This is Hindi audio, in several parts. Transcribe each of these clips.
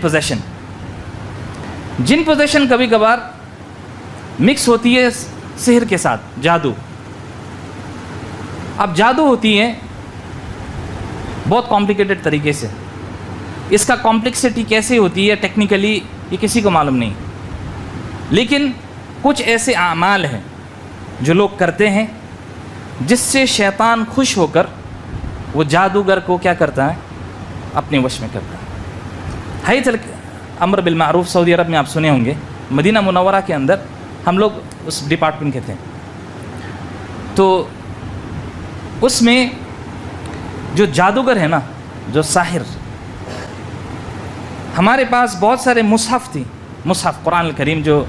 पोजेशन, जिन पोजेशन कभी कभार मिक्स होती है सिहर के साथ, जादू। अब जादू होती है बहुत कॉम्प्लिकेटेड तरीके से, इसका कॉम्प्लेक्सिटी कैसे होती है टेक्निकली ये किसी को मालूम नहीं, लेकिन कुछ ऐसे आमाल हैं जो लोग करते हैं जिससे शैतान खुश होकर वो जादूगर को क्या करता है, अपने वश में करता है। चल अम्र बिल मारूफ सऊदी अरब में आप सुने होंगे, मदीना मुनव्वरा के अंदर हम लोग उस डिपार्टमेंट के थे, तो उसमें जो जादूगर है ना, जो साहिर, हमारे पास बहुत सारे मुसहफ़ थी, मुसहफ़ कुरान करीम जो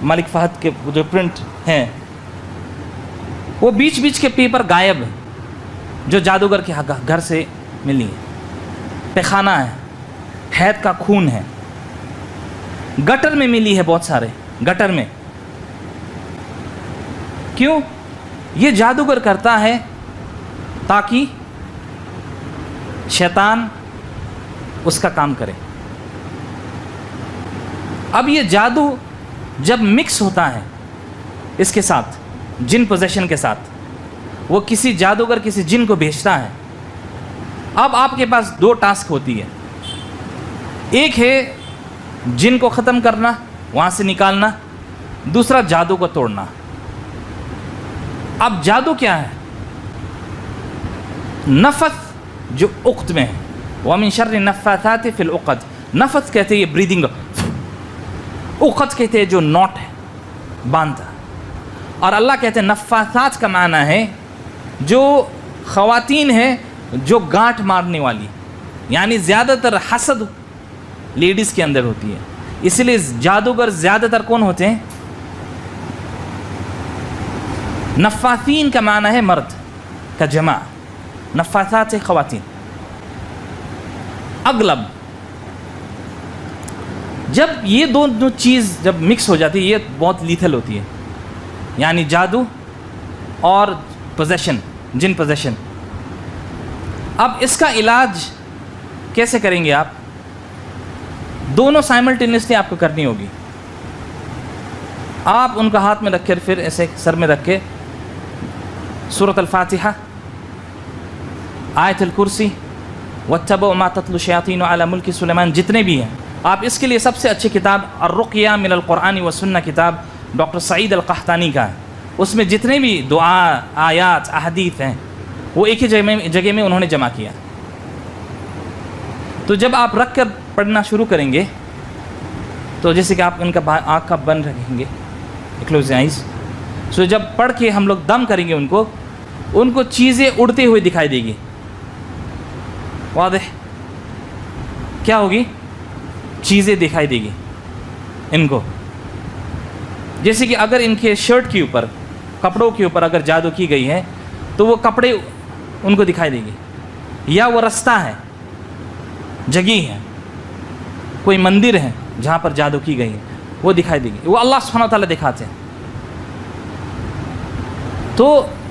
मलिक फ़हद के जो प्रिंट हैं, वो बीच बीच के पेपर गायब है जो जादूगर के घर से मिली है। पैखाना है, हैद का खून है, गटर में मिली है, बहुत सारे गटर में। क्यों? ये जादूगर करता है ताकि शैतान उसका काम करे। अब ये जादू जब मिक्स होता है इसके साथ, जिन पोजेशन के साथ, वो किसी जादूगर किसी जिन को भेजता है। अब आपके पास दो टास्क होती है, एक है जिन को ख़त्म करना, वहाँ से निकालना, दूसरा जादू को तोड़ना। अब जादू क्या है? नफ़स जो उक़्द में है, व मिन शर्रि नफ़्फ़ाथाति फ़िल उक़द। नफ़स कहते हैं ये ब्रीदिंग, उक़द कहते हैं जो नॉट है, बांधा। और अल्लाह कहते हैं नफ़्फ़ाथात का माना है जो ख़वातीन है जो गांठ मारने वाली, यानी ज़्यादातर हसद लेडीज़ के अंदर होती है, इसलिए जादूगर ज़्यादातर कौन होते हैं? नफ़्फ़ातीन का माना है मर्द का जमा, नफ़्फ़ाथात से ख़वातीन। अगलब जब ये दोनों चीज़ जब मिक्स हो जाती है, ये बहुत लीथल होती है, यानी जादू और पोजेशन, जिन पोजेशन। अब इसका इलाज कैसे करेंगे आप? दोनों साइमल्टेनियसली आपको करनी होगी। आप उनका हाथ में रख कर, फिर ऐसे सर में रख के सूरत अल-फातिहा, आयतुल कुर्सी, वत्तबअ मा तत्लु शयातीनु अला मुल्की सुलेमान, जितने भी हैं, आप इसके लिए सबसे अच्छी किताब अर्रुक़या मिनल क़ुरआन व सुन्नह किताब डॉक्टर सईद अल-क़हतानी का है। उसमें जितने भी दुआ, आयात, अहदीथ हैं, वो एक ही जगह में उन्होंने जमा किया। तो जब आप रख कर पढ़ना शुरू करेंगे, तो जैसे कि आप इनका आँख का बंद रखेंगे, क्लोज आइज, सो जब पढ़ के हम लोग दम करेंगे उनको चीज़ें उड़ते हुए दिखाई देगी। वादे क्या होगी? चीज़ें दिखाई देगी इनको। जैसे कि अगर इनके शर्ट के ऊपर, कपड़ों के ऊपर अगर जादू की गई है, तो वो कपड़े उनको दिखाई देंगे, या वो रास्ता है, जगह है, कोई मंदिर है जहाँ पर जादू की गई है, वो दिखाई देगी। वो अल्लाह सुब्हानहू व तआला दिखाते हैं। तो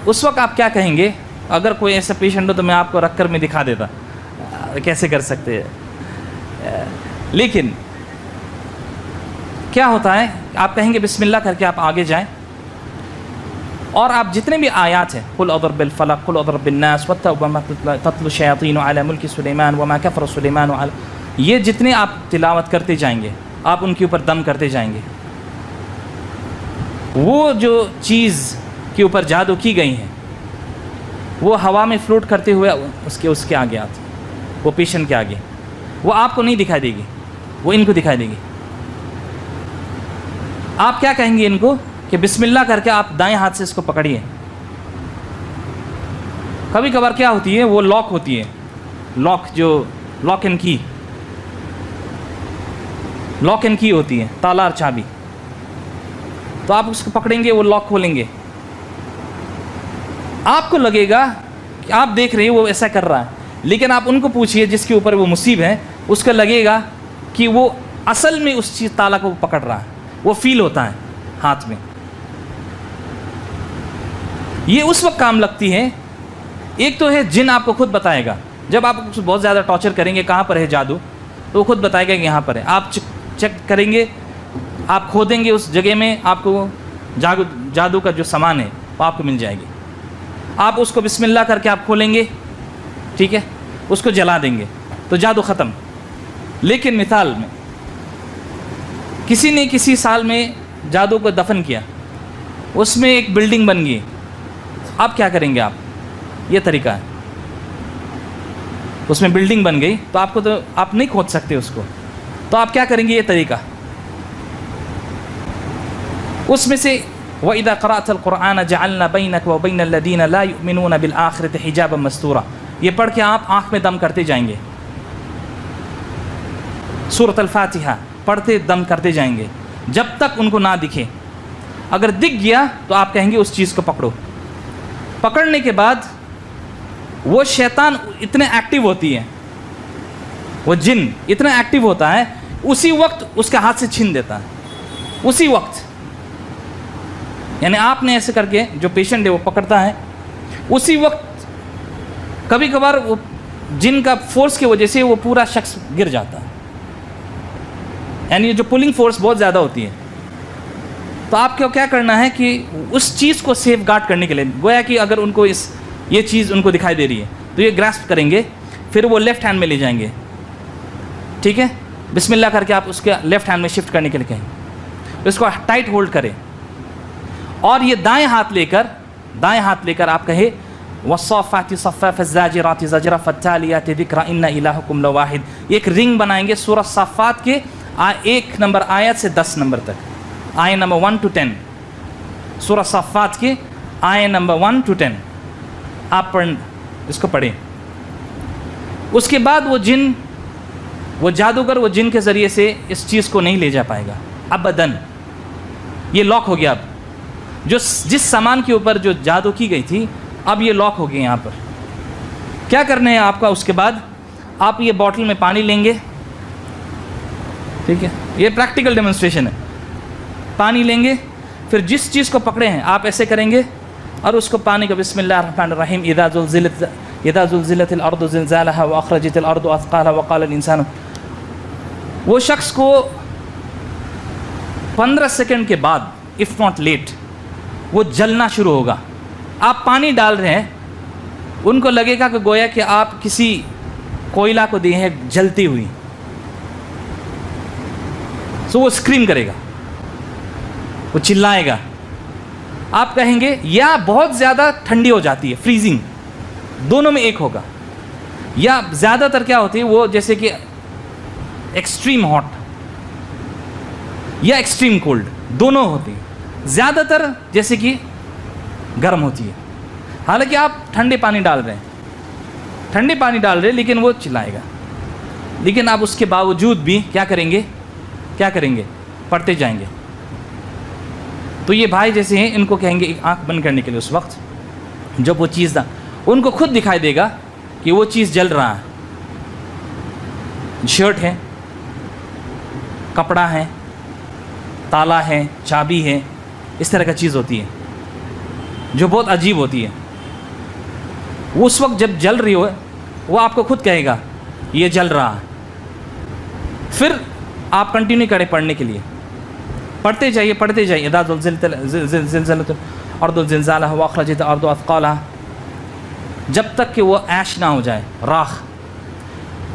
उस वक्त आप क्या कहेंगे? अगर कोई ऐसा पेशेंट हो तो मैं आपको रख कर में दिखा देता, कैसे कर सकते हैं। लेकिन क्या होता है, आप कहेंगे बिस्मिल्लाह करके आप आगे जाएं, और आप जितने भी आयात हैं, कुल अज़र बिल फलक, कुल अज़र बिन नास, वत्तबअ मा तत्लु शयातीनु अला मुल्की सुलेमान व मा कफ़र सुलेमान, ये जितने आप तिलावत करते जाएंगे, आप उनके ऊपर दम करते जाएंगे। वो जो चीज़ के ऊपर जादू की गई है, वो हवा में फ्लोट करते हुए उसके आगे आती, वो पेशेंट के आगे, वो आपको नहीं दिखाई देगी, वो इनको दिखाई देगी। आप क्या कहेंगे इनको कि बिस्मिल्लाह करके आप दाएं हाथ से इसको पकड़िए। कभी कभार क्या होती है, वो लॉक होती है, लॉक जो लॉक एंड की होती है, ताला और चाबी, तो आप उसको पकड़ेंगे, वो लॉक खोलेंगे। आपको लगेगा कि आप देख रहे हैं वो ऐसा कर रहा है, लेकिन आप उनको पूछिए जिसके ऊपर वो मुसीब है, उसको लगेगा कि वो असल में उस चीज़ ताला को पकड़ रहा है, वो फील होता है हाथ में। ये उस वक्त काम लगती है। एक तो है जिन आपको खुद बताएगा, जब आप उसको बहुत ज़्यादा टॉर्चर करेंगे, कहाँ पर है जादू, तो वो खुद बताएगा कि यहाँ पर है। आप चेक करेंगे, आप खोदेंगे उस जगह में, आपको जादू का जो सामान है वो आपको मिल जाएगी। आप उसको बिस्मिल्लाह करके आप खोलेंगे, ठीक है, उसको जला देंगे तो जादू ख़त्म। लेकिन मिसाल में किसी ने किसी साल में जादू को दफन किया, उसमें एक बिल्डिंग बन गई, अब क्या करेंगे आप? ये तरीका है, उसमें बिल्डिंग बन गई तो आपको, तो आप नहीं खोद सकते उसको, तो आप क्या करेंगे? ये तरीका, उसमें से वइज़ा क़रअतल क़ुरआन जअलना बैनक व बैनल लज़ीना ला युमिनूना बिल आखिरति हिजाबन मस्तूरा, ये पढ़ के आप आँख में दम करते जाएंगे। सूरतुल फातिहा पढ़ते दम करते जाएंगे जब तक उनको ना दिखे। अगर दिख गया तो आप कहेंगे उस चीज़ को पकड़ो। पकड़ने के बाद वो शैतान इतने एक्टिव होती है, वो जिन इतना एक्टिव होता है, उसी वक्त उसके हाथ से छीन देता है, उसी वक्त। यानी आपने ऐसे करके जो पेशेंट है वो पकड़ता है, उसी वक्त कभी कभार वो जिन का फोर्स की वजह से वो पूरा शख्स गिर जाता है, यानी जो पुलिंग फोर्स बहुत ज़्यादा होती है। तो आपको क्या करना है कि उस चीज़ को सेफ गार्ड करने के लिए, गोया कि अगर उनको ये चीज़ उनको दिखाई दे रही है तो ये ग्रास्प करेंगे, फिर वो लेफ़्ट हैंड में ले जाएंगे, ठीक है, बिस्मिल्लाह करके आप उसके लेफ़्ट हैंड में शिफ्ट करने के लिए कहेंगे, इसको टाइट होल्ड करें। और ये दाएं हाथ लेकर आप कहे वस्साफ़ाति सफ़्फ़ा फ़ज़्ज़ाजिराति ज़जरा फ़त्तालियाति ज़िक्रा इन्ना इलाहुकुम लवाहिद। एक रिंग बनाएंगे सूरह साफ़ात के 1 नंबर आयत से 10 नंबर तक, आयत नंबर 1 to 10, सूरह साफ़ात के आयत नंबर 1 to 10 आप इसको पढ़ें। उसके बाद वो जादूगर वो जिन के ज़रिए से इस चीज़ को नहीं ले जा पाएगा अबदन। ये लॉक हो गया। अब जिस सामान के ऊपर जो जादू की गई थी, अब ये लॉक हो गए। यहाँ पर क्या करना है आपका? उसके बाद आप ये बॉटल में पानी लेंगे, ठीक है, ये प्रैक्टिकल डेमोन्स्ट्रेशन है। पानी लेंगे, फिर जिस चीज़ को पकड़े हैं आप ऐसे करेंगे और उसको पानी का बिस्मिल्लाहिर्रहमानिर्रहीम इज़ा ज़ुलज़िलतिल अर्दु ज़िलज़ालहा व अख़रजतिल अर्दु अथक़ालहा व क़ालल इंसानु, वो शख्स को 15 सेकंड के बाद, इफ़ नॉट लेट, वो जलना शुरू होगा। आप पानी डाल रहे हैं, उनको लगेगा कि गोया कि आप किसी कोयला को दिए हैं जलती हुई, तो वो स्क्रीम करेगा, वो चिल्लाएगा। आप कहेंगे या बहुत ज़्यादा ठंडी हो जाती है, फ्रीजिंग, दोनों में एक होगा, या ज़्यादातर क्या होती है वो जैसे कि एक्सट्रीम हॉट या एक्सट्रीम कोल्ड, दोनों होती है। ज़्यादातर जैसे कि गर्म होती है। हालांकि आप ठंडे पानी डाल रहे हैं, लेकिन वो चिल्लाएगा। लेकिन आप उसके बावजूद भी क्या करेंगे? पढ़ते जाएंगे। तो ये भाई जैसे हैं, इनको कहेंगे एक आंख बंद करने के लिए। उस वक्त जब वो चीज़ उनको खुद दिखाई देगा कि वो चीज़ जल रहा है, शर्ट है, कपड़ा है, ताला है, चाबी है, इस तरह का चीज़ होती है जो बहुत अजीब होती है। वो उस वक्त जब जल रही हो, वो आपको खुद कहेगा ये जल रहा है। फिर आप कंटिन्यू करें पढ़ने के लिए, पढ़ते जाइए। इज़ा ज़ुलज़िलतिल अर्दु ज़िलज़ालहा व अख़रजतिल अर्दु अथक़ालहा, जब तक कि वो ऐश ना हो जाए, राख।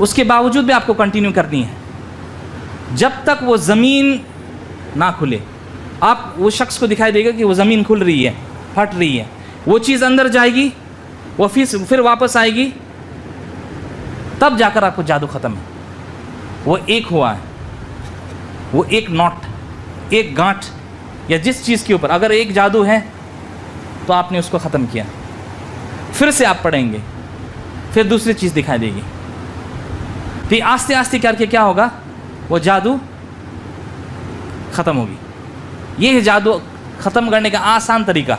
उसके बावजूद भी आपको कंटिन्यू करनी है जब तक वो ज़मीन ना खुले। आप वो शख्स को दिखाई देगा कि वो ज़मीन खुल रही है, फट रही है, वो चीज़ अंदर जाएगी, वो फिर वापस आएगी, तब जाकर आपको जादू ख़त्म है। वो एक हुआ है, वो एक नॉट, एक गांठ या जिस चीज़ के ऊपर अगर एक जादू है तो आपने उसको ख़त्म किया। फिर से आप पढ़ेंगे, फिर दूसरी चीज़ दिखाई देगी। फिर आस्ते आस्ते करके क्या होगा, वो जादू ख़त्म होगी। ये है जादू ख़त्म करने का आसान तरीका।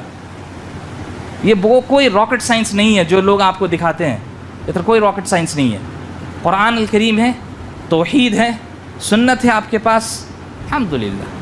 ये वो कोई रॉकेट साइंस नहीं है जो लोग आपको दिखाते हैं, ये तो कोई रॉकेट साइंस नहीं है। कुरान अल करीम है, तौहीद है, सुन्नत है आपके पास, अल्हम्दुलिल्लाह।